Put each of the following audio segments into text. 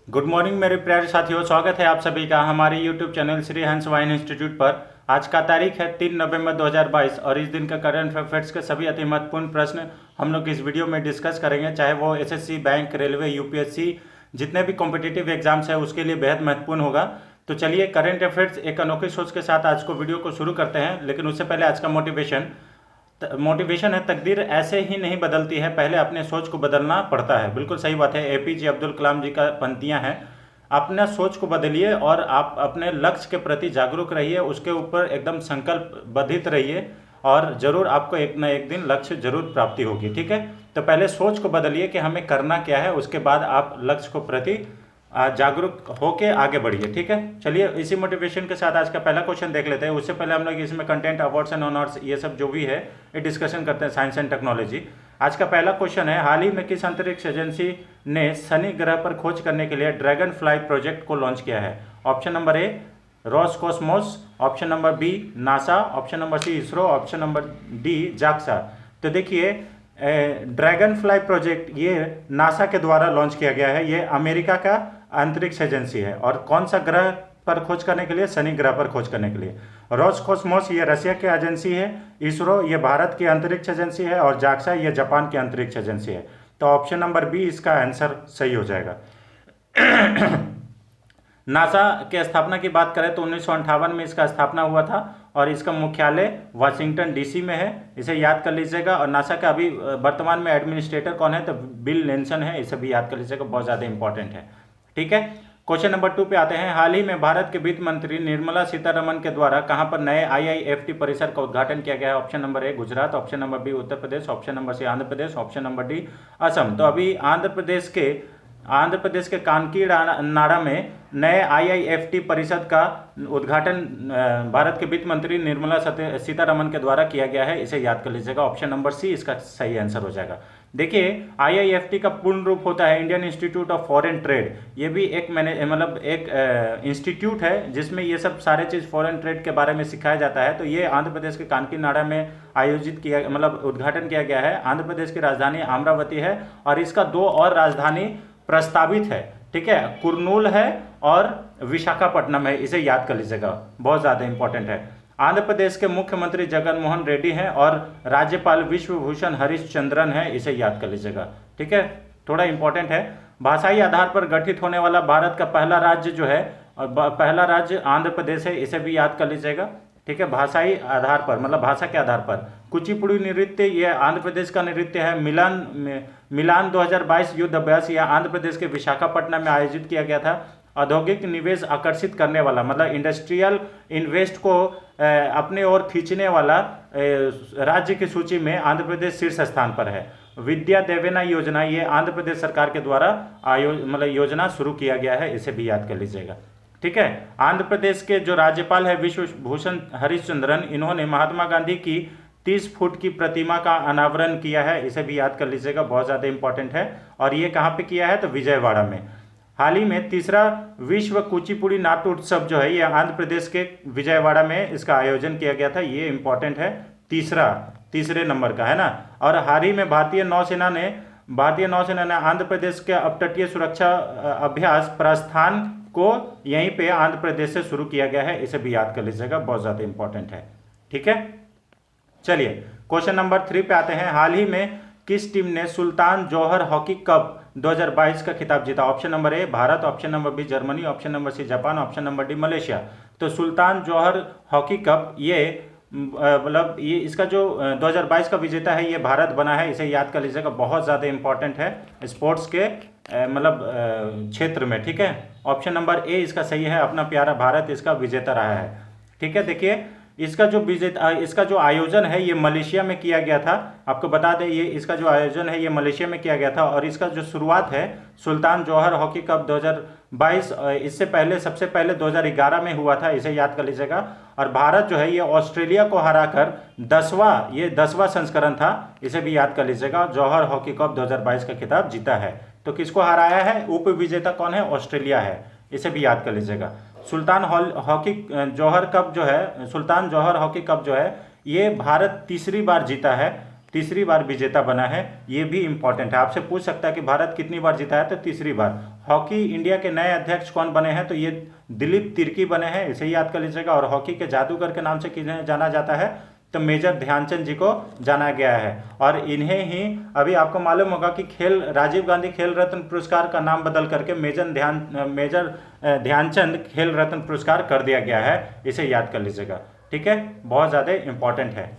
Good morning मेरे प्यारे साथियों, स्वागत है आप सभी का हमारे YouTube channel Shri Hans wine institute पर। आज का तारीख है 3 नवंबर 2022 और इस दिन का करंट अफेयर्स के सभी अति महत्वपूर्ण प्रश्न हम लोग इस वीडियो में डिस्कस करेंगे। चाहे वो एसएससी, बैंक, रेलवे, यूपीएससी, जितने भी कॉम्पिटिटिव एग्जाम्स है उसके लिए बेहद महत्वपूर्ण होगा। तो चलिए करंट अफेयर्स एक अनोखी सोच के साथ आज को वीडियो को शुरू करते हैं। लेकिन उससे पहले आज का मोटिवेशन है, तकदीर ऐसे ही नहीं बदलती है, पहले अपने सोच को बदलना पड़ता है। बिल्कुल सही बात है। एपीजे अब्दुल कलाम जी का पंक्तियां हैं। अपना सोच को बदलिए और आप अपने लक्ष्य के प्रति जागरूक रहिए, उसके ऊपर एकदम संकल्पबद्धित रहिए और जरूर आपको एक ना एक दिन लक्ष्य जरूर प्राप्ति होगी। ठीक है, तो पहले सोच को बदलिए कि हमें करना क्या है, उसके बाद आप लक्ष्य को प्रति जागरूक होके आगे बढ़िए। ठीक है, चलिए इसी मोटिवेशन के साथ आज का पहला क्वेश्चन देख लेते हैं। उससे पहले हम लोग इसमें कंटेंट, अवार्ड्स एंड ऑनर्स, ये सब जो भी है ये डिस्कशन करते हैं, साइंस एंड टेक्नोलॉजी। आज का पहला क्वेश्चन है, हाल ही में किस अंतरिक्ष एजेंसी ने शनि ग्रह पर खोज करने के लिए ड्रैगन फ्लाई प्रोजेक्ट को लॉन्च किया है? Option number A Roscosmos, option number B NASA, option number C ISRO, option number D JAXA. तो देखिए, ड्रैगन फ्लाई प्रोजेक्ट ये नासा के द्वारा लॉन्च किया गया है। ये अमेरिका का अंतरिक्ष एजेंसी है। और कौन सा ग्रह पर खोज करने के लिए? शनि ग्रह पर खोज करने के लिए। रोसकॉस्मोस ये रशिया की एजेंसी है, इसरो ये भारत की अंतरिक्ष एजेंसी है और जाक्सा ये जापान की अंतरिक्ष एजेंसी है। तो ऑप्शन नंबर बी इसका आंसर सही हो जाएगा। नासा की स्थापना की बात करें तो 1958 में इसका स्थापना हुआ था और इसका मुख्यालय वाशिंगटन डीसी में है। इसे याद कर लीजिएगा। और नासा का अभी वर्तमान में एडमिनिस्ट्रेटर कौन है? तो बिल लेंसन है। इसे भी याद कर लीजिएगा, बहुत ज़्यादा इंपॉर्टेंट है। ठीक है, क्वेश्चन नंबर 2 पे आते हैं। हाल ही में भारत के वित्त मंत्री निर्मला सीतारमण के द्वारा कहां पर नए आईआईएफटी परिसर का उद्घाटन किया गया है? Option number A Gujarat, option number B Uttar Pradesh, option number C Andhra Pradesh, option number D Assam. तो अभी आंध्र प्रदेश के कांकीनाडा में नए आईआईएफटी परिषद का उद्घाटन भारत के वित्त मंत्री निर्मला सीतारमण के द्वारा किया गया है। इसे याद कर लीजिएगा, ऑप्शन नंबर सी इसका सही आंसर हो जाएगा। देखिए, आईआईएफटी का पूर्ण रूप होता है Indian institute of foreign trade. ये भी एक इंस्टीट्यूट है जिसमें ये सब सारे चीज़ फॉरेन ट्रेड के बारे में सिखाया जाता है। तो ये आंध्र प्रदेश के कांकीनाडा में आयोजित किया उद्घाटन किया गया है। आंध्र प्रदेश की राजधानी अमरावती है और इसका 2 और राजधानी प्रस्तावित है। ठीक है, कुर्नूल है और विशाखापट्टनम है। इसे याद कर लीजिएगा, बहुत ज़्यादा इंपॉर्टेंट है। आंध्र प्रदेश के मुख्यमंत्री जगन मोहन रेड्डी हैं और राज्यपाल विश्वभूषण हरिश्चंद्रन है। इसे याद कर लीजिएगा। ठीक है, थोड़ा इंपॉर्टेंट है। भाषाई आधार पर गठित होने वाला भारत का पहला राज्य जो है, पहला राज्य आंध्र प्रदेश है। इसे भी याद कर लीजिएगा। ठीक है, भाषाई आधार पर मतलब भाषा के आधार पर। कुचिपुड़ी नृत्य ये आंध्र प्रदेश का नृत्य है। मिलान 2022 युद्ध अभ्यास यह आंध्र प्रदेश के विशाखापट्टनम में आयोजित किया गया था। औद्योगिक निवेश आकर्षित करने वाला मतलब इंडस्ट्रियल इन्वेस्ट को अपने ओर खींचने वाला राज्य की सूची में आंध्र प्रदेश शीर्ष स्थान पर है। विद्या देवेना योजना ये आंध्र प्रदेश सरकार के द्वारा योजना शुरू किया गया है। इसे भी याद कर लीजिएगा। ठीक है, आंध्र प्रदेश के जो राज्यपाल है विश्वभूषण हरिश्चंद्रन, इन्होंने महात्मा गांधी की 30 फुट की प्रतिमा का अनावरण किया है। इसे भी याद कर लीजिएगा, बहुत ज़्यादा इंपॉर्टेंट है। और ये कहाँ पे किया है? तो विजयवाड़ा में। हाल ही में तीसरा विश्व कुचिपुड़ी नाट्य उत्सव जो है ये आंध्र प्रदेश के विजयवाड़ा में इसका आयोजन किया गया था। ये इंपॉर्टेंट है, तीसरे नंबर का है ना। और हाल ही में भारतीय नौसेना ने आंध्र प्रदेश के अपतटीय सुरक्षा अभ्यास प्रस्थान को यहीं पे आंध्र प्रदेश से शुरू किया गया है। इसे भी याद कर लीजिएगा, बहुत ज़्यादा इंपॉर्टेंट है। ठीक है, चलिए क्वेश्चन नंबर 3 पे आते हैं। हाल ही में किस टीम ने सुल्तान जौहर हॉकी कप 2022 का खिताब जीता? Option number A Bharat, option number B Germany, option number C Japan, option number D Malaysia. तो सुल्तान जौहर हॉकी कप ये इसका जो 2022 का विजेता है ये भारत बना है। इसे याद कर लीजिएगा, बहुत ज़्यादा इंपॉर्टेंट है स्पोर्ट्स के क्षेत्र में। ठीक है, ऑप्शन नंबर ए इसका सही है, अपना प्यारा भारत इसका विजेता रहा है। ठीक है, देखिए इसका जो आयोजन है ये मलेशिया में किया गया था। आपको बता दें ये इसका जो आयोजन है ये मलेशिया में किया गया था। और इसका जो शुरुआत है सुल्तान जौहर हॉकी कप 2022 इससे पहले सबसे पहले 2011 में हुआ था। इसे याद कर लीजिएगा। और भारत जो है ये ऑस्ट्रेलिया को हराकर 10वां संस्करण था। इसे भी याद कर लीजिएगा। जौहर हॉकी कप 2022 का खिताब जीता है। तो किसको हराया है? उप विजेता कौन है? ऑस्ट्रेलिया है। इसे भी याद कर लीजिएगा। सुल्तान जौहर हॉकी कप जो है ये भारत तीसरी बार जीता है। तीसरी बार विजेता बना है, ये भी इंपॉर्टेंट है। आपसे पूछ सकता है कि भारत कितनी बार जीता है, तो तीसरी बार। हॉकी इंडिया के नए अध्यक्ष कौन बने हैं, तो ये दिलीप तिर्की बने हैं, इसे याद कर लीजिएगा। और हॉकी के जादूगर के नाम से किन्हें जाना जाता है, तो मेजर ध्यानचंद जी को जाना गया है। और इन्हें ही अभी आपको मालूम होगा कि राजीव गांधी खेल रत्न पुरस्कार का नाम बदल करके मेजर ध्यानचंद खेल रत्न पुरस्कार कर दिया गया है, इसे याद कर लीजिएगा। ठीक है, बहुत ज़्यादा इंपॉर्टेंट है।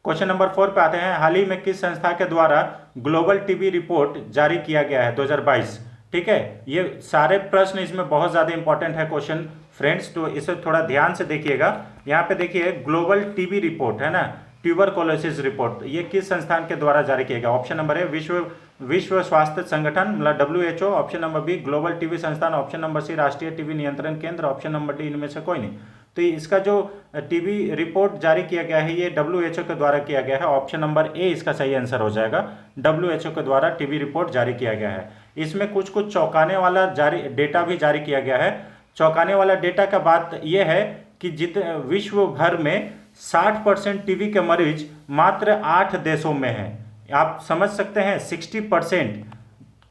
क्वेश्चन नंबर 4 पे आते हैं। हाल ही में किस संस्था के द्वारा ग्लोबल टीबी रिपोर्ट जारी किया गया है 2022? ठीक है, ये सारे प्रश्न इसमें बहुत ज़्यादा इंपॉर्टेंट है क्वेश्चन फ्रेंड्स, तो इसे थोड़ा ध्यान से देखिएगा। यहाँ पे देखिए ग्लोबल टीबी रिपोर्ट है ना, ट्यूबरकुलोसिस रिपोर्ट, ये किस संस्थान के द्वारा जारी किया गया? ऑप्शन नंबर ए विश्व स्वास्थ्य संगठन मतलब WHO, option number B global TB संस्थान, ऑप्शन नंबर सी राष्ट्रीय टीबी नियंत्रण केंद्र, ऑप्शन नंबर डी इनमें से कोई नहीं। तो इसका जो टीबी रिपोर्ट जारी किया गया है ये WHO के द्वारा किया गया है, ऑप्शन नंबर ए इसका सही आंसर हो जाएगा। WHO के द्वारा टीबी रिपोर्ट जारी किया गया है। इसमें कुछ चौंकाने वाला डेटा भी जारी किया गया है। चौंकाने वाला डेटा का बात यह है कि विश्व भर में 60% टीबी के मरीज मात्र 8 देशों में हैं। आप समझ सकते हैं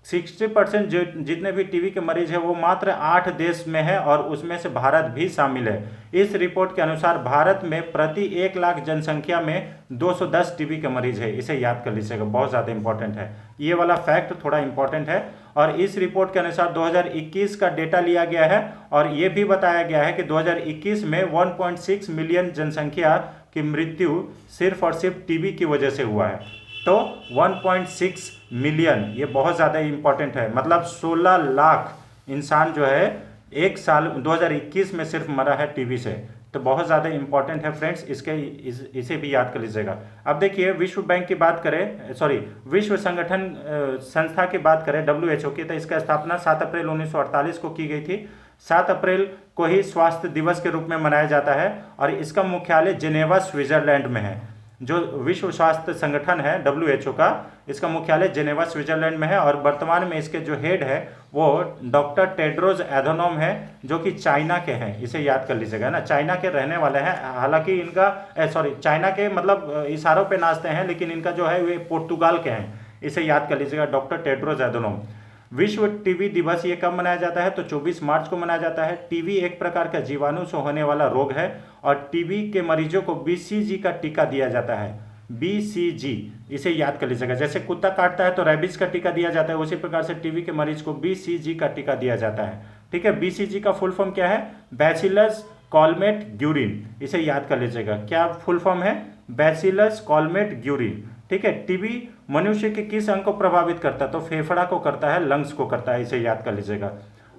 60% जितने भी टीबी के मरीज हैं वो मात्र 8 देश में है, और उसमें से भारत भी शामिल है। इस रिपोर्ट के अनुसार भारत में प्रति 1 लाख जनसंख्या में 210 टीबी के मरीज है, इसे याद कर लीजिएगा, बहुत ज़्यादा इंपॉर्टेंट है। ये वाला फैक्ट थोड़ा इंपॉर्टेंट है। और इस रिपोर्ट के अनुसार 2021 का डेटा लिया गया है, और ये भी बताया गया है कि 2021 में 1.6 मिलियन जनसंख्या की मृत्यु सिर्फ और सिर्फ टीबी की वजह से हुआ है। तो 1.6 मिलियन ये बहुत ज़्यादा इंपॉर्टेंट है, मतलब 16 लाख इंसान जो है एक साल 2021 में सिर्फ मरा है टीबी से। तो बहुत ज़्यादा इंपॉर्टेंट है फ्रेंड्स, इसे भी याद कर लीजिएगा। अब देखिए विश्व बैंक की बात करें, विश्व संस्था की बात करें WHO की, तो इसका स्थापना 7 अप्रैल 1948 को की गई थी। 7 अप्रैल को ही स्वास्थ्य दिवस के रूप में मनाया जाता है, और इसका मुख्यालय जेनेवा स्विट्जरलैंड में है। जो विश्व स्वास्थ्य संगठन है WHO का, इसका मुख्यालय जेनेवा स्विट्जरलैंड में है, और वर्तमान में इसके जो हेड है वो डॉक्टर टेड्रोस एधनोम है, जो कि चाइना के हैं, इसे याद कर लीजिएगा ना, चाइना के रहने वाले हैं। हालांकि इनका चाइना के मतलब इशारों पे नाचते हैं, लेकिन इनका जो है वे पुर्तगाल के हैं, इसे याद कर लीजिएगा, डॉक्टर टेड्रोस एधनोम। विश्व टीबी दिवस ये कब मनाया जाता है, तो 24 मार्च को मनाया जाता है। टीबी एक प्रकार का जीवाणु से होने वाला रोग है, और टीबी के मरीजों को BCG का टीका दिया जाता है। BCG इसे याद कर लीजिएगा, जैसे कुत्ता काटता है तो रेबीज का टीका दिया जाता है, उसी प्रकार से टीबी के मरीज को BCG का टीका दिया जाता है। ठीक है, BCG का फुल फॉर्म क्या है? बैसिलस कॉलमेट ग्यूरिन, इसे याद कर लीजिएगा। क्या फुल फॉर्म है? Bacillus Calmette Guerin. ठीक है, टीबी मनुष्य के किस अंग को प्रभावित करता है, तो फेफड़ा को करता है, लंग्स को करता है, इसे याद कर लीजिएगा।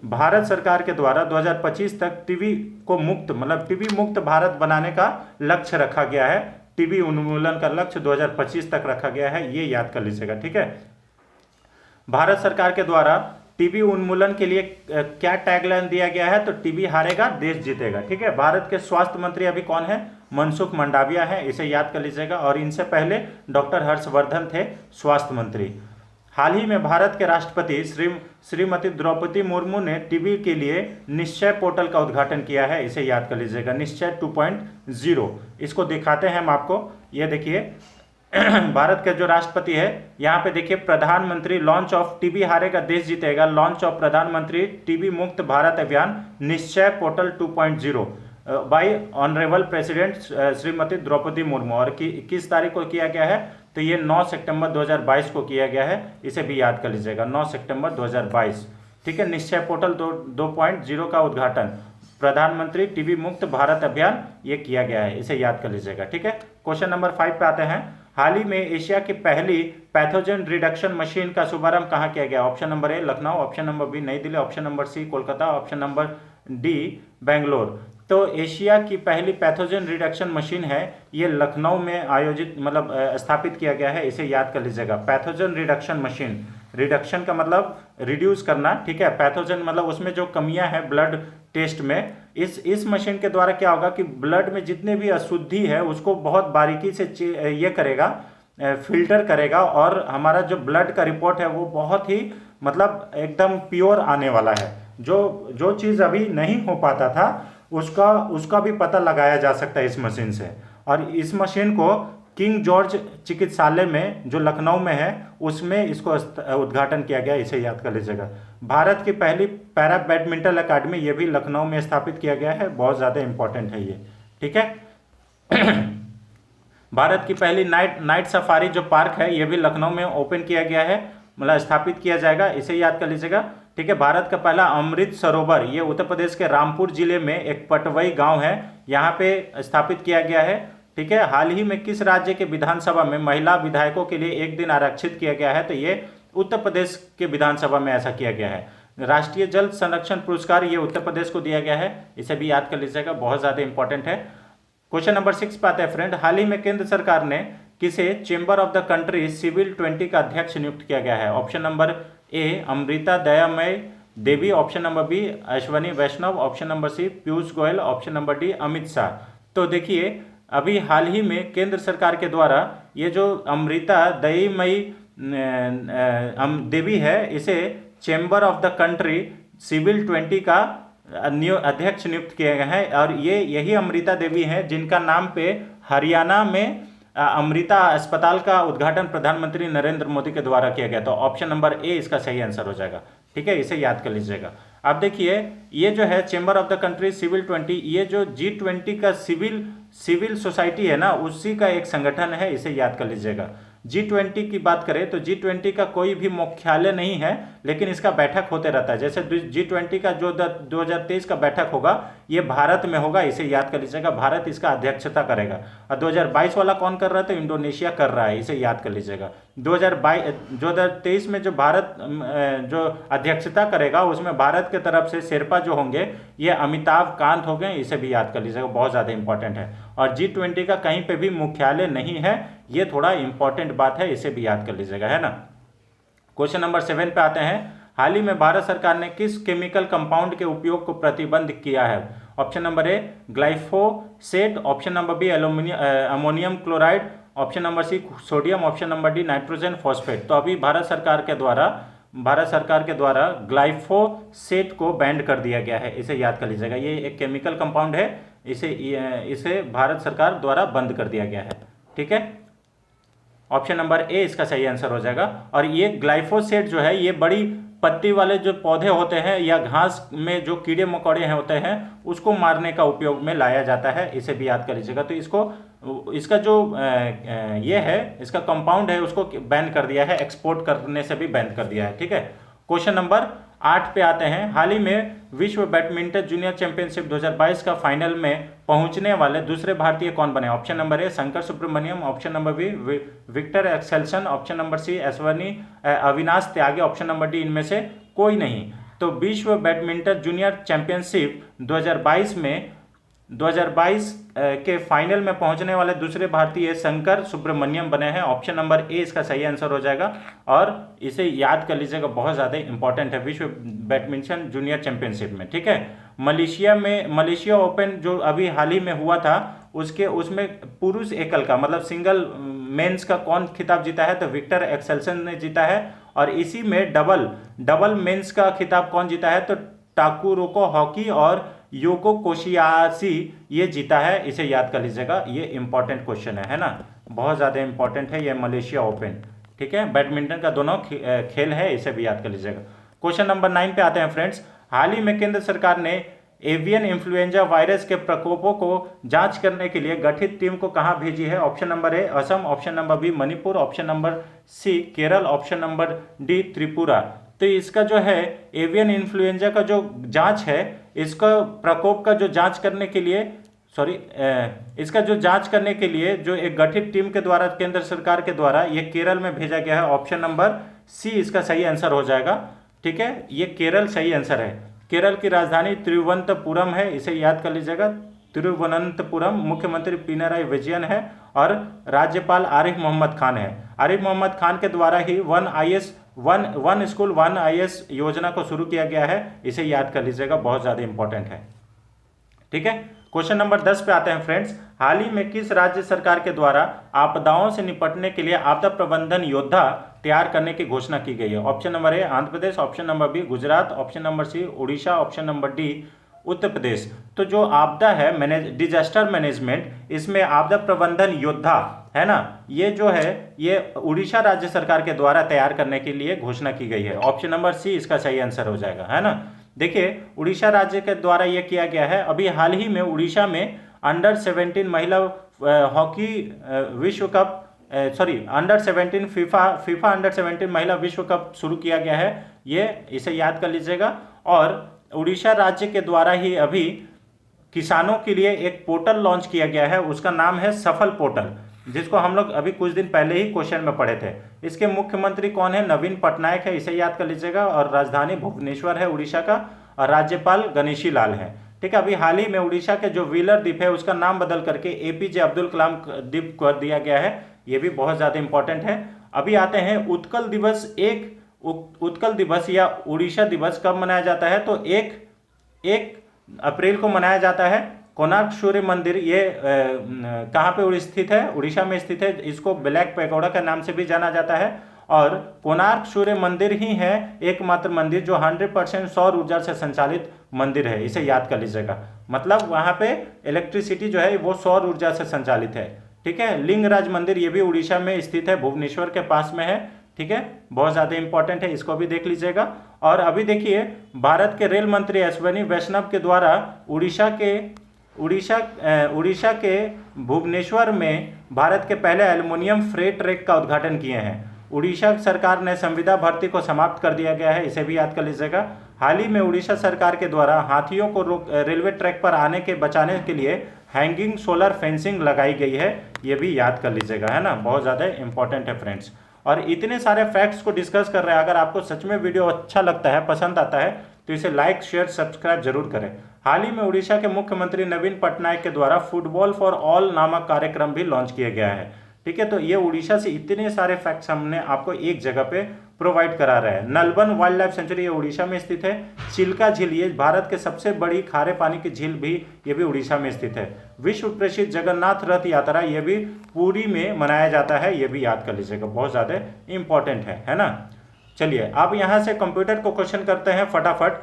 भारत सरकार के द्वारा 2025 तक टीबी को मुक्त मतलब टीबी मुक्त भारत बनाने का लक्ष्य रखा गया है। टीबी उन्मूलन का लक्ष्य 2025 तक रखा गया है, ये याद कर लीजिएगा। ठीक है, भारत सरकार के द्वारा टीबी उन्मूलन के लिए क्या टैगलाइन दिया गया है, तो टीबी हारेगा देश जीतेगा। ठीक है, भारत के स्वास्थ्य मंत्री अभी कौन है? मनसुख मंडाविया है, इसे याद कर लीजिएगा, और इनसे पहले डॉक्टर हर्षवर्धन थे स्वास्थ्य मंत्री। हाल ही में भारत के राष्ट्रपति श्रीमती द्रौपदी मुर्मू ने टीबी के लिए निश्चय पोर्टल का उद्घाटन किया है, इसे याद कर लीजिएगा, निश्चय 2.0। इसको दिखाते हैं हम आपको, ये देखिए भारत के जो राष्ट्रपति है, यहाँ पे देखिए प्रधानमंत्री लॉन्च ऑफ टीबी हारेगा देश जीतेगा, लॉन्च ऑफ प्रधानमंत्री टीबी मुक्त भारत अभियान निश्चय portal 2.0 by honourable president Shrimati Draupadi Murmu. और किस तारीख को किया गया है, तो ये 9 सितंबर 2022 को किया गया है, इसे भी याद कर लीजिएगा, 9 सितंबर 2022। ठीक है, निश्चय पोर्टल 2.0 का उद्घाटन, प्रधानमंत्री टीबी मुक्त भारत अभियान, ये किया गया है, इसे याद कर लीजिएगा। ठीक है, क्वेश्चन नंबर 5 पे आते हैं। हाल ही में एशिया की पहली पैथोजन रिडक्शन मशीन का शुभारंभ कहाँ किया गया? Option number A Lucknow, option number B New Delhi, option number C Kolkata, option number D Bangalore. तो एशिया की पहली पैथोजन रिडक्शन मशीन है, ये लखनऊ में आयोजित मतलब स्थापित किया गया है, इसे याद कर लीजिएगा। पैथोजन रिडक्शन मशीन, रिडक्शन का मतलब रिड्यूस करना, ठीक है, पैथोजन मतलब उसमें जो कमियां हैं ब्लड टेस्ट में, इस मशीन के द्वारा क्या होगा कि ब्लड में जितने भी अशुद्धि है उसको बहुत बारीकी से ये करेगा, फिल्टर करेगा, और हमारा जो ब्लड का रिपोर्ट है वो बहुत ही मतलब एकदम प्योर आने वाला है। जो चीज़ अभी नहीं हो पाता था उसका भी पता लगाया जा सकता है इस मशीन से। और इस मशीन को किंग जॉर्ज चिकित्सालय में जो लखनऊ में है उसमें इसको उद्घाटन किया गया, इसे याद कर लीजिएगा। भारत की पहली पैरा बैडमिंटन अकादमी ये भी लखनऊ में स्थापित किया गया है, बहुत ज़्यादा इंपॉर्टेंट है ये, ठीक है। भारत की पहली नाइट सफारी जो पार्क है ये भी लखनऊ में ओपन किया गया है, मतलब स्थापित किया जाएगा, इसे याद कर लीजिएगा, ठीक है। भारत का पहला अमृत सरोवर ये उत्तर प्रदेश के रामपुर जिले में एक पटवई गांव है, यहाँ पे स्थापित किया गया है, ठीक है। हाल ही में किस राज्य के विधानसभा में महिला विधायकों के लिए एक दिन आरक्षित किया गया है, तो ये उत्तर प्रदेश के विधानसभा में ऐसा किया गया है। राष्ट्रीय जल संरक्षण पुरस्कार ये उत्तर प्रदेश को दिया गया है, इसे भी याद कर लीजिएगा, बहुत ज़्यादा इंपॉर्टेंट है। क्वेश्चन नंबर 6 पे आते हैं फ्रेंड। हाल ही में केंद्र सरकार ने किसे chamber of the country civil 20 का अध्यक्ष नियुक्त किया गया है? Option number A Amrita Dayamay Devi, option number B Ashwini Vaishnaw, option number C Piyush Goyal, option number D Amit Shah. तो देखिए अभी हाल ही में केंद्र सरकार के द्वारा ये जो अमृता दयामयी देवी है इसे chamber of the country civil 20 का अध्यक्ष नियुक्त किए गए हैं, और ये यही अमृता देवी हैं जिनका नाम पे हरियाणा में अमृता अस्पताल का उद्घाटन प्रधानमंत्री नरेंद्र मोदी के द्वारा किया गया। तो ऑप्शन नंबर ए इसका सही आंसर हो जाएगा, ठीक है, इसे याद कर लीजिएगा। अब देखिए ये जो है chamber of the country civil 20, ये जो G20 का सिविल सोसाइटी है ना उसी का एक संगठन है, इसे याद कर लीजिएगा। G20 की बात करें तो G20 का कोई भी मुख्यालय नहीं है, लेकिन इसका बैठक होते रहता है। जैसे G20 का जो 2023 का बैठक होगा ये भारत में होगा, इसे याद कर लीजिएगा, भारत इसका अध्यक्षता करेगा। और 2022 वाला कौन कर रहा है? तो इंडोनेशिया कर रहा है, इसे याद कर लीजिएगा। 2023 में जो भारत जो अध्यक्षता करेगा उसमें भारत के तरफ से शेरपा जो होंगे ये अमिताभ कांत हो गए, इसे भी याद कर लीजिएगा, बहुत ज़्यादा इंपॉर्टेंट है। और G20 का कहीं पे भी मुख्यालय नहीं है, ये थोड़ा इंपॉर्टेंट बात है, इसे भी याद कर लीजिएगा, है ना। क्वेश्चन नंबर 7 पे आते हैं। हाल ही में भारत सरकार ने किस केमिकल कंपाउंड के उपयोग को प्रतिबंध किया है? Option number A glyphosate, option number B ammonium chloride, option number C sodium, option number D nitrogen phosphate. तो अभी भारत सरकार के द्वारा ग्लाइफोसेट को बैन कर दिया गया है, इसे याद कर लीजिएगा। ये एक केमिकल कंपाउंड है, इसे भारत सरकार द्वारा बंद कर दिया गया है, ठीक है। ऑप्शन नंबर ए इसका सही आंसर हो जाएगा। और ये ग्लाइफोसेट जो है ये बड़ी पत्ती वाले जो पौधे होते हैं या घास में जो कीड़े मकोड़े हैं होते हैं उसको मारने का उपयोग में लाया जाता है, इसे भी याद कर लीजिएगा। तो इसका जो ये है इसका कंपाउंड है उसको बैन कर दिया है, एक्सपोर्ट करने से भी बैन कर दिया है, ठीक है। क्वेश्चन नंबर 8 पे आते हैं। हाल ही में विश्व बैडमिंटन जूनियर चैंपियनशिप 2022 का फाइनल में पहुंचने वाले दूसरे भारतीय कौन बने? Option number A Shankar Subramanian, option number B Viktor Axelsen, option number C Avinash Tyagi, option number D इनमें से कोई नहीं। तो विश्व बैडमिंटन जूनियर चैंपियनशिप 2022 के फाइनल में पहुंचने वाले दूसरे भारतीय शंकर सुब्रमण्यम बने हैं, ऑप्शन नंबर ए इसका सही आंसर हो जाएगा। और इसे याद कर लीजिएगा, बहुत ज़्यादा इंपॉर्टेंट है विश्व बैडमिंटन जूनियर चैंपियनशिप में, ठीक है। मलेशिया ओपन जो अभी हाल ही में हुआ था उसमें पुरुष एकल का मतलब सिंगल मेंस का कौन खिताब जीता है? तो विक्टर एक्सेल्सन ने जीता है। और इसी में डबल मेंस का खिताब कौन जीता है? तो टाकुरोको हॉकी और योको कोशियासी ये जीता है, इसे याद कर लीजिएगा, ये इंपॉर्टेंट क्वेश्चन है ना, बहुत ज़्यादा इंपॉर्टेंट है ये मलेशिया ओपन, ठीक है। बैडमिंटन का दोनों खेल है, इसे भी याद कर लीजिएगा। क्वेश्चन नंबर 9 पे आते हैं फ्रेंड्स। हाल ही में केंद्र सरकार ने एवियन इन्फ्लुएंजा वायरस के प्रकोपों को जांच करने के लिए गठित टीम को कहां भेजी है? Option number A Assam, option number B Manipur, option number C Kerala, option number D Tripura. तो इसका जो है एवियन इन्फ्लुएंजा का जो जांच है इसका प्रकोप का जो जांच करने के लिए इसका जो जांच करने के लिए जो एक गठित टीम के द्वारा केंद्र सरकार के द्वारा ये केरल में भेजा गया है, ऑप्शन नंबर सी इसका सही आंसर हो जाएगा, ठीक है। ये केरल सही आंसर है। केरल की राजधानी तिरुवनंतपुरम है, इसे याद कर लीजिएगा, तिरुवनंतपुरम। मुख्यमंत्री पिनराई विजयन है और राज्यपाल आरिफ मोहम्मद खान है। आरिफ मोहम्मद खान के द्वारा ही वन स्कूल 1 IS योजना को शुरू किया गया है, इसे याद कर लीजिएगा, बहुत ज़्यादा इंपॉर्टेंट है, ठीक है। क्वेश्चन नंबर 10 पे आते हैं फ्रेंड्स। हाल ही में किस राज्य सरकार के द्वारा आपदाओं से निपटने के लिए आपदा प्रबंधन योद्धा तैयार करने की घोषणा की गई है? Option number A Andhra Pradesh, option number B Gujarat, option number C Orissa, option number D Uttar Pradesh. तो जो आपदा है डिजास्टर मैनेजमेंट, इसमें आपदा प्रबंधन योद्धा है ना, ये जो है ये उड़ीसा राज्य सरकार के द्वारा तैयार करने के लिए घोषणा की गई है। ऑप्शन नंबर सी इसका सही आंसर हो जाएगा, है ना। देखिए उड़ीसा राज्य के द्वारा ये किया गया है। अभी हाल ही में उड़ीसा में अंडर 17 महिला हॉकी विश्व कप अंडर 17 फीफा अंडर 17 महिला विश्व कप शुरू किया गया है, ये इसे याद कर लीजिएगा। और उड़ीसा राज्य के द्वारा ही अभी किसानों के लिए एक पोर्टल लॉन्च किया गया है, उसका नाम है सफल पोर्टल, जिसको हम लोग अभी कुछ दिन पहले ही क्वेश्चन में पढ़े थे। इसके मुख्यमंत्री कौन है? नवीन पटनायक है, इसे याद कर लीजिएगा। और राजधानी भुवनेश्वर है उड़ीसा का, और राज्यपाल गणेशी लाल है। ठीक है, अभी हाल ही में उड़ीसा के जो व्हीलर द्वीप है उसका नाम बदल करके एपीजे अब्दुल कलाम द्वीप कर दिया गया है, ये भी बहुत ज़्यादा इंपॉर्टेंट है। अभी आते हैं उत्कल दिवस। उत्कल दिवस या उड़ीसा दिवस कब मनाया जाता है? तो 1 अप्रैल को मनाया जाता है। कोणार्क सूर्य मंदिर ये कहाँ पे स्थित है? उड़ीसा में स्थित है। इसको ब्लैक पैगोडा के नाम से भी जाना जाता है। और कोणार्क सूर्य मंदिर ही है एकमात्र मंदिर जो 100% सौर ऊर्जा से संचालित मंदिर है, इसे याद कर लीजिएगा। मतलब वहाँ पे इलेक्ट्रिसिटी जो है वो सौर ऊर्जा से संचालित है। ठीक है, लिंगराज मंदिर ये भी उड़ीसा में स्थित है, भुवनेश्वर के पास में है। ठीक है, बहुत ज़्यादा इंपॉर्टेंट है, इसको भी देख लीजिएगा। और अभी देखिए भारत के रेल मंत्री अश्विनी वैष्णव के द्वारा उड़ीसा के भुवनेश्वर में भारत के पहले एल्युमिनियम फ्रेट ट्रैक का उद्घाटन किए हैं। उड़ीसा सरकार ने संविदा भर्ती को समाप्त कर दिया गया है, इसे भी याद कर लीजिएगा। हाल ही में उड़ीसा सरकार के द्वारा हाथियों को रेलवे ट्रैक पर आने के बचाने के लिए हैंगिंग सोलर फेंसिंग लगाई गई है, ये भी याद कर लीजिएगा, है ना। बहुत ज़्यादा इंपॉर्टेंट है फ्रेंड्स। और इतने सारे फैक्ट्स को डिस्कस कर रहे हैं, अगर आपको सच में वीडियो अच्छा लगता है, पसंद आता है, तो इसे लाइक शेयर सब्सक्राइब जरूर करें। हाल ही में उड़ीसा के मुख्यमंत्री नवीन पटनायक के द्वारा फुटबॉल फॉर ऑल नामक कार्यक्रम भी लॉन्च किया गया है। ठीक है, तो ये उड़ीसा से इतने सारे फैक्ट्स हमने आपको एक जगह पे प्रोवाइड करा रहे हैं। नलबन वाइल्ड लाइफ सेंचुरी ये उड़ीसा में स्थित है। चिल्का झील ये भारत के सबसे बड़ी खारे पानी की झील भी ये भी उड़ीसा में स्थित है। विश्व प्रसिद्ध जगन्नाथ रथ यात्रा ये भी पुरी में मनाया जाता है, ये भी याद कर लीजिएगा, बहुत ज़्यादा इंपॉर्टेंट है ना। चलिए अब यहाँ से कंप्यूटर को क्वेश्चन करते हैं फटाफट।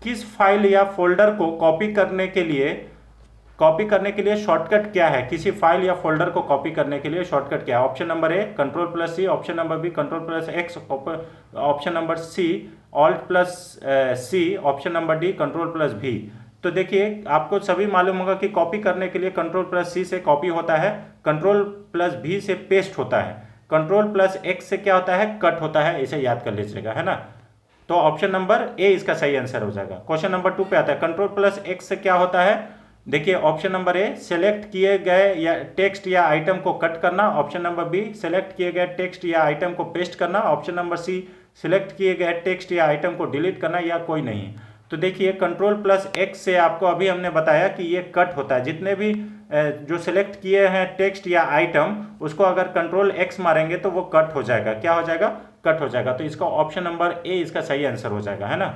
किस फाइल या फोल्डर को कॉपी करने के लिए शॉर्टकट क्या है? किसी फाइल या फोल्डर को कॉपी करने के लिए शॉर्टकट क्या है? Option number A Ctrl+C, option number B Ctrl+X, option number C Alt+C, option number D Ctrl+V। तो देखिए आपको सभी मालूम होगा कि कॉपी करने के लिए Ctrl+C से कॉपी होता है, Ctrl+V से पेस्ट होता है, Ctrl+X से क्या होता है? कट होता है, इसे याद कर लीजिएगा, है ना। तो ऑप्शन नंबर ए इसका सही आंसर हो जाएगा। क्वेश्चन नंबर 2 पे आता है, Ctrl+X से क्या होता है? देखिए ऑप्शन नंबर ए सेलेक्ट किए गए या टेक्स्ट या आइटम को कट करना, ऑप्शन नंबर बी सेलेक्ट किए गए टेक्स्ट या आइटम को पेस्ट करना, ऑप्शन नंबर सी सेलेक्ट किए गए टेक्स्ट या आइटम को डिलीट करना, या कोई नहीं। तो देखिए Ctrl+X से आपको अभी हमने बताया कि ये कट होता है। जितने भी जो सिलेक्ट किए हैं टेक्स्ट या आइटम, उसको अगर Ctrl+X मारेंगे तो वो कट हो जाएगा। क्या हो जाएगा? कट हो जाएगा। तो इसका ऑप्शन नंबर ए इसका सही आंसर हो जाएगा, है ना।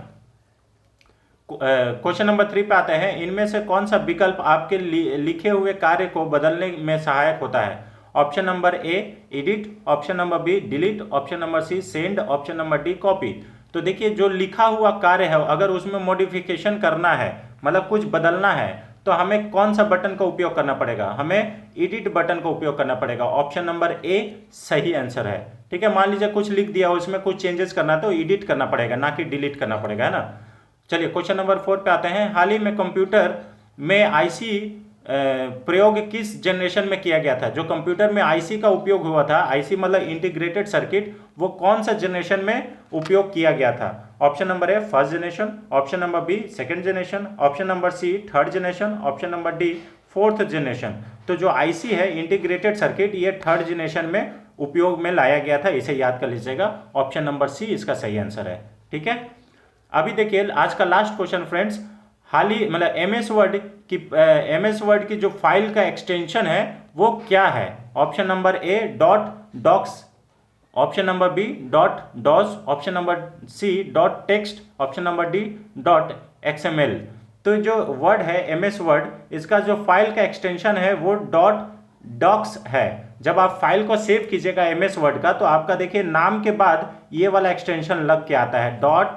क्वेश्चन नंबर 3 पे आते हैं। इनमें से कौन सा विकल्प आपके लिखे हुए कार्य को बदलने में सहायक होता है? Option number A edit, option number B delete, option number C send, option number D copy. तो देखिए जो लिखा हुआ कार्य है अगर उसमें मॉडिफिकेशन करना है, मतलब कुछ बदलना है, तो हमें कौन सा बटन का उपयोग करना पड़ेगा? हमें एडिट बटन का उपयोग करना पड़ेगा। ऑप्शन नंबर ए सही आंसर है। ठीक है, मान लीजिए कुछ लिख दिया, उसमें कुछ चेंजेस करना है तो एडिट करना पड़ेगा, ना कि डिलीट करना पड़ेगा, है ना। चलिए क्वेश्चन नंबर 4 पे आते हैं। हाल ही में कंप्यूटर में आईसी प्रयोग किस जनरेशन में किया गया था? जो कंप्यूटर में आईसी का उपयोग हुआ था, आईसी मतलब इंटीग्रेटेड सर्किट, वो कौन सा जनरेशन में उपयोग किया गया था? Option number A first generation, option number B second generation, option number C third generation, option number D fourth generation. तो जो आईसी है इंटीग्रेटेड सर्किट, ये थर्ड जनरेशन में उपयोग में लाया गया था, इसे याद कर लीजिएगा। ऑप्शन नंबर सी इसका सही आंसर है। ठीक है, अभी देखिए आज का लास्ट क्वेश्चन फ्रेंड्स। हाल ही मतलब एमएस वर्ड की जो फाइल का एक्सटेंशन है वो क्या है? Option number A .docs, option number B .dos, option number C .text, option number D .xml। तो जो वर्ड है एमएस वर्ड, इसका जो फाइल का एक्सटेंशन है वो .docs है। जब आप फाइल को सेव कीजिएगा एमएस वर्ड का, तो आपका देखिए नाम के बाद ये वाला एक्सटेंशन लग के आता है .docx,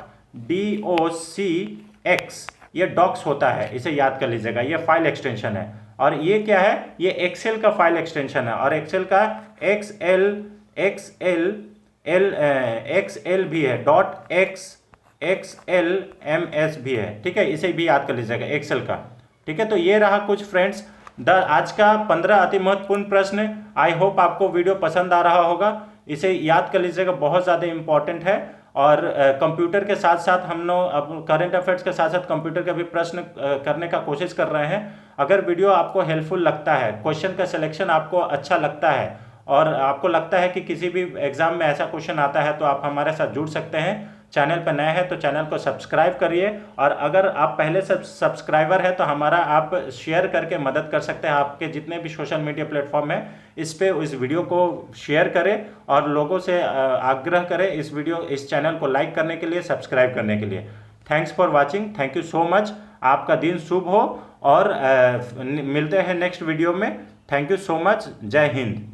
ये डॉक्स होता है, इसे याद कर लीजिएगा, ये फाइल एक्सटेंशन है। और ये क्या है, ये एक्सेल का फाइल एक्सटेंशन है, और एक्सेल का एक्सएल भी है, .xlms भी है, ठीक है, इसे भी याद कर लीजिएगा एक्सेल का। ठीक है, तो ये रहा कुछ फ्रेंड्स आज का 15 अति महत्वपूर्ण प्रश्न। आई होप आपको वीडियो पसंद आ रहा होगा, इसे याद कर लीजिएगा, बहुत ज़्यादा इंपॉर्टेंट है। और कंप्यूटर के साथ साथ हम लोग अब करंट अफेयर्स के साथ साथ कंप्यूटर के भी प्रश्न करने का कोशिश कर रहे हैं। अगर वीडियो आपको हेल्पफुल लगता है, क्वेश्चन का सिलेक्शन आपको अच्छा लगता है, और आपको लगता है कि किसी भी एग्जाम में ऐसा क्वेश्चन आता है, तो आप हमारे साथ जुड़ सकते हैं। चैनल पर नए हैं तो चैनल को सब्सक्राइब करिए, और अगर आप पहले से सब्सक्राइबर हैं तो हमारा आप शेयर करके मदद कर सकते हैं। आपके जितने भी सोशल मीडिया प्लेटफॉर्म है, इस पे इस वीडियो को शेयर करें और लोगों से आग्रह करें इस चैनल को लाइक करने के लिए, सब्सक्राइब करने के लिए। Thanks for watching, thank you so much. आपका दिन शुभ हो, और मिलते हैं नेक्स्ट वीडियो में। थैंक यू सो मच, जय हिंद।